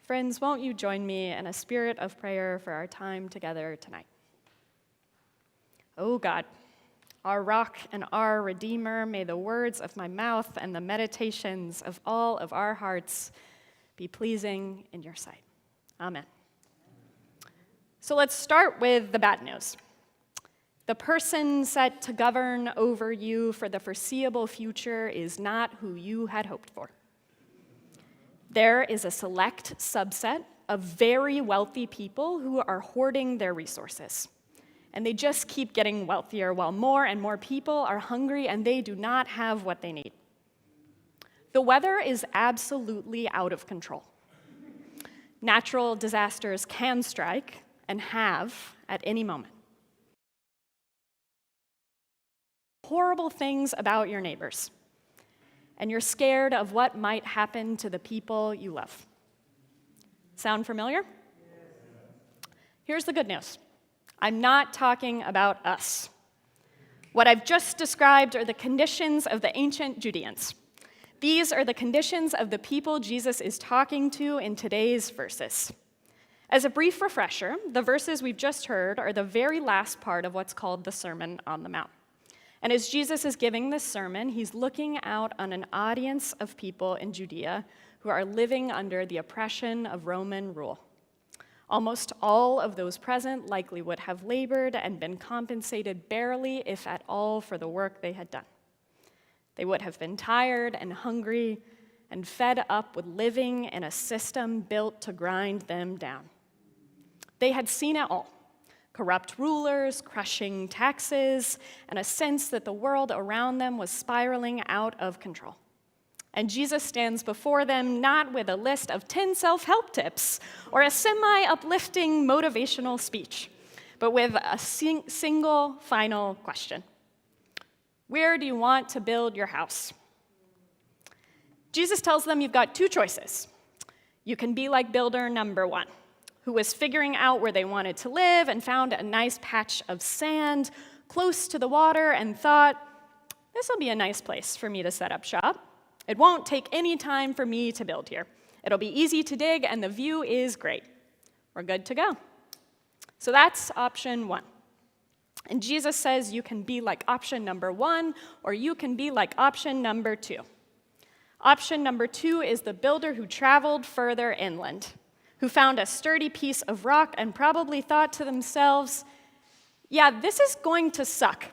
Friends, won't you join me in a spirit of prayer for our time together tonight? Oh God, our rock and our Redeemer, may the words of my mouth and the meditations of all of our hearts be pleasing in your sight. Amen. So let's start with the bad news. The person set to govern over you for the foreseeable future is not who you had hoped for. There is a select subset of very wealthy people who are hoarding their resources. And they just keep getting wealthier while more and more people are hungry and they do not have what they need. The weather is absolutely out of control. Natural disasters can strike and have at any moment. Horrible things about your neighbors, and you're scared of what might happen to the people you love. Sound familiar? Here's the good news. I'm not talking about us. What I've just described are the conditions of the ancient Judeans. These are the conditions of the people Jesus is talking to in today's verses. As a brief refresher, the verses we've just heard are the very last part of what's called the Sermon on the Mount. And as Jesus is giving this sermon, he's looking out on an audience of people in Judea who are living under the oppression of Roman rule. Almost all of those present likely would have labored and been compensated barely, if at all, for the work they had done. They would have been tired and hungry and fed up with living in a system built to grind them down. They had seen it all. Corrupt rulers, crushing taxes, and a sense that the world around them was spiraling out of control. And Jesus stands before them not with a list of 10 self-help tips or a semi-uplifting motivational speech, but with a single final question. Where do you want to build your house? Jesus tells them you've got two choices. You can be like builder number one, who was figuring out where they wanted to live and found a nice patch of sand close to the water and thought, this will be a nice place for me to set up shop. It won't take any time for me to build here. It'll be easy to dig and the view is great. We're good to go. So that's option one. And Jesus says you can be like option number one, or you can be like option number two. Option number two is the builder who traveled further inland, who found a sturdy piece of rock and probably thought to themselves, yeah, this is going to suck.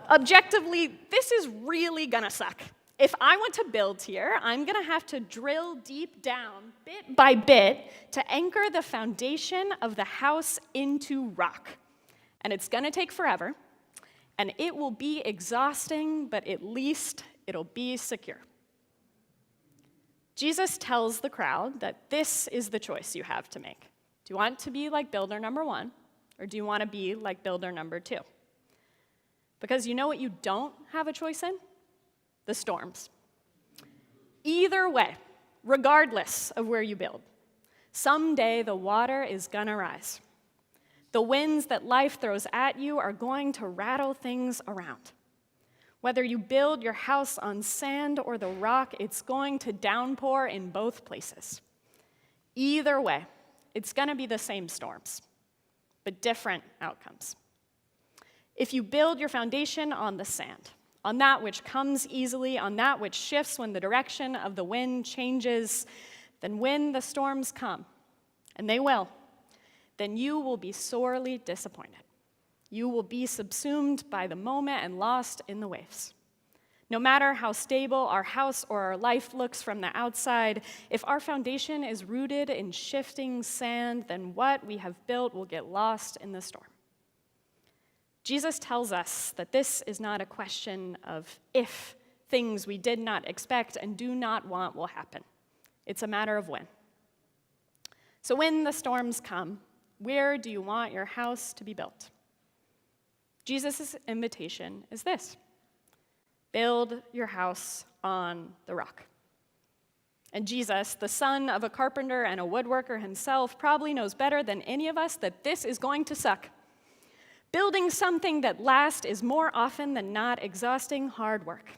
Objectively, this is really gonna suck. If I want to build here, I'm gonna have to drill deep down, bit by bit, to anchor the foundation of the house into rock. And it's gonna take forever, and it will be exhausting, but at least it'll be secure. Jesus tells the crowd that this is the choice you have to make. Do you want to be like builder number one, or do you want to be like builder number two? Because you know what you don't have a choice in? The storms. Either way, regardless of where you build, someday the water is gonna rise. The winds that life throws at you are going to rattle things around. Whether you build your house on sand or the rock, it's going to downpour in both places. Either way, it's going to be the same storms, but different outcomes. If you build your foundation on the sand, on that which comes easily, on that which shifts when the direction of the wind changes, then when the storms come, and they will, then you will be sorely disappointed. You will be subsumed by the moment and lost in the waves. No matter how stable our house or our life looks from the outside, if our foundation is rooted in shifting sand, then what we have built will get lost in the storm. Jesus tells us that this is not a question of if things we did not expect and do not want will happen. It's a matter of when. So when the storms come, where do you want your house to be built? Jesus' invitation is this: build your house on the rock. And Jesus, the son of a carpenter and a woodworker himself, probably knows better than any of us that this is going to suck. Building something that lasts is more often than not exhausting hard work.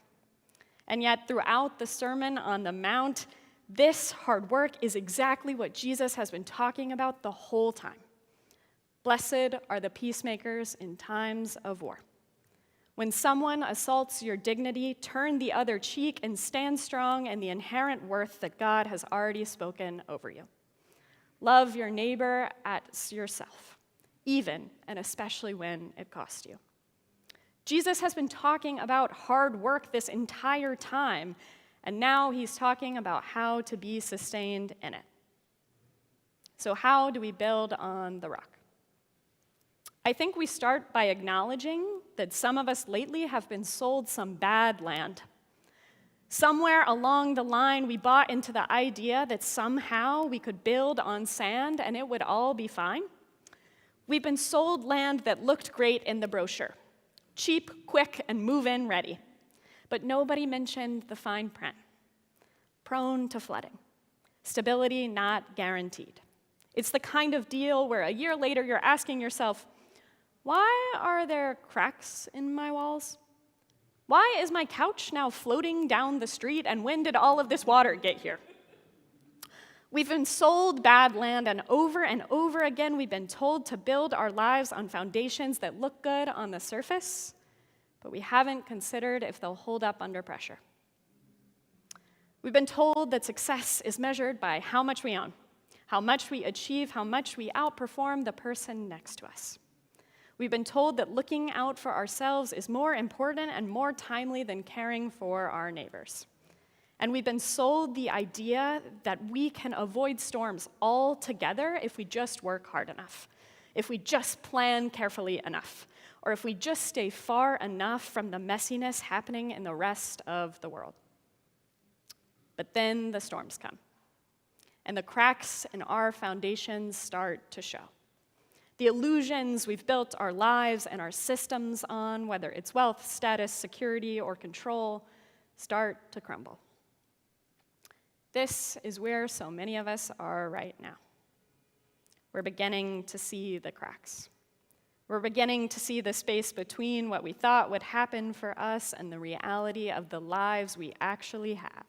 And yet, throughout the Sermon on the Mount, This hard work is exactly what Jesus has been talking about the whole time. Blessed are the peacemakers in times of war. When someone assaults your dignity, turn the other cheek and stand strong in the inherent worth that God has already spoken over you. Love your neighbor as yourself, even and especially when it costs you. Jesus has been talking about hard work this entire time, and now he's talking about how to be sustained in it. So how do we build on the rock? I think we start by acknowledging that some of us lately have been sold some bad land. Somewhere along the line, we bought into the idea that somehow we could build on sand and it would all be fine. We've been sold land that looked great in the brochure. Cheap, quick, and move-in ready. But nobody mentioned the fine print. Prone to flooding. Stability not guaranteed. It's the kind of deal where a year later you're asking yourself, why are there cracks in my walls? Why is my couch now floating down the street, and when did all of this water get here? We've been sold bad land, and over again we've been told to build our lives on foundations that look good on the surface, but we haven't considered if they'll hold up under pressure. We've been told that success is measured by how much we own, how much we achieve, how much we outperform the person next to us. We've been told that looking out for ourselves is more important and more timely than caring for our neighbors. And we've been sold the idea that we can avoid storms altogether if we just work hard enough, if we just plan carefully enough, or if we just stay far enough from the messiness happening in the rest of the world. But then the storms come, and the cracks in our foundations start to show. The illusions we've built our lives and our systems on, whether it's wealth, status, security, or control, start to crumble. This is where so many of us are right now. We're beginning to see the cracks. We're beginning to see the space between what we thought would happen for us and the reality of the lives we actually have.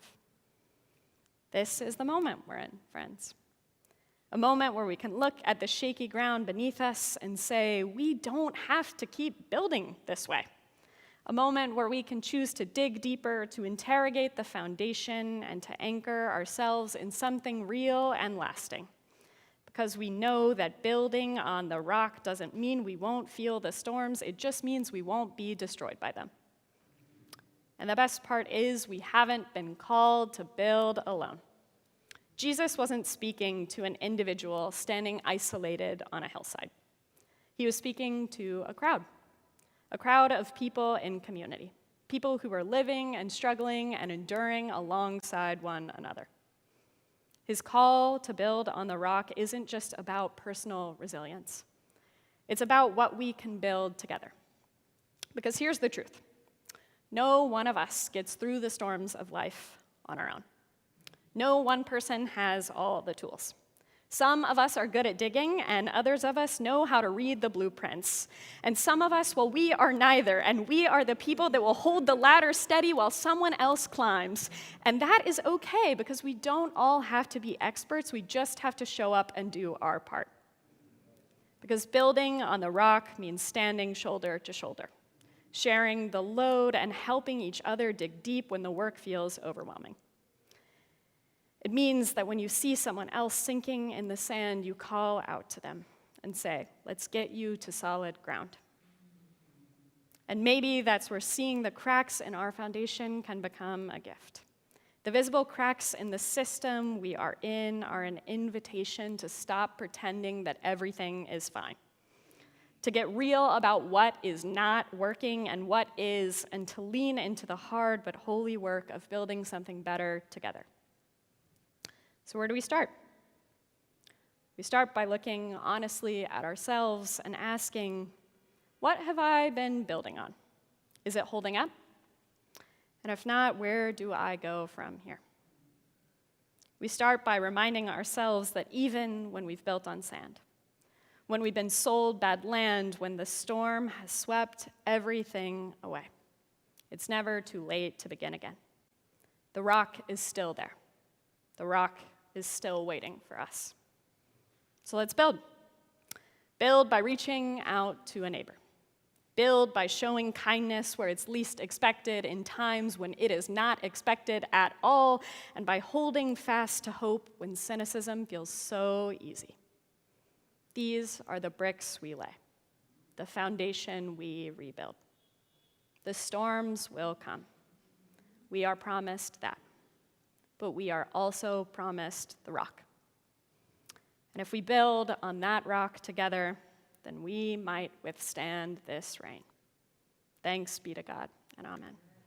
This is the moment we're in, friends. A moment where we can look at the shaky ground beneath us and say, we don't have to keep building this way. A moment where we can choose to dig deeper, to interrogate the foundation, and to anchor ourselves in something real and lasting. Because we know that building on the rock doesn't mean we won't feel the storms, it just means we won't be destroyed by them. And the best part is we haven't been called to build alone. Jesus wasn't speaking to an individual standing isolated on a hillside. He was speaking to a crowd of people in community, people who were living and struggling and enduring alongside one another. His call to build on the rock isn't just about personal resilience. It's about what we can build together. Because here's the truth. No one of us gets through the storms of life on our own. No one person has all the tools. Some of us are good at digging, and others of us know how to read the blueprints. And some of us, well, we are neither, and we are the people that will hold the ladder steady while someone else climbs. And that is okay, because we don't all have to be experts. We just have to show up and do our part. Because building on the rock means standing shoulder to shoulder, sharing the load and helping each other dig deep when the work feels overwhelming. It means that when you see someone else sinking in the sand, you call out to them and say, let's get you to solid ground. And maybe that's where seeing the cracks in our foundation can become a gift. The visible cracks in the system we are in are an invitation to stop pretending that everything is fine, to get real about what is not working and what is, and to lean into the hard but holy work of building something better together. So where do we start? We start by looking honestly at ourselves and asking, what have I been building on? Is it holding up? And if not, where do I go from here? We start by reminding ourselves that even when we've built on sand, when we've been sold bad land, when the storm has swept everything away, it's never too late to begin again. The rock is still there. The rock is still waiting for us. So let's build. Build by reaching out to a neighbor. Build by showing kindness where it's least expected in times when it is not expected at all, and by holding fast to hope when cynicism feels so easy. These are the bricks we lay, the foundation we rebuild. The storms will come. We are promised that, but we are also promised the rock. And if we build on that rock together, then we might withstand this rain. Thanks be to God, and amen.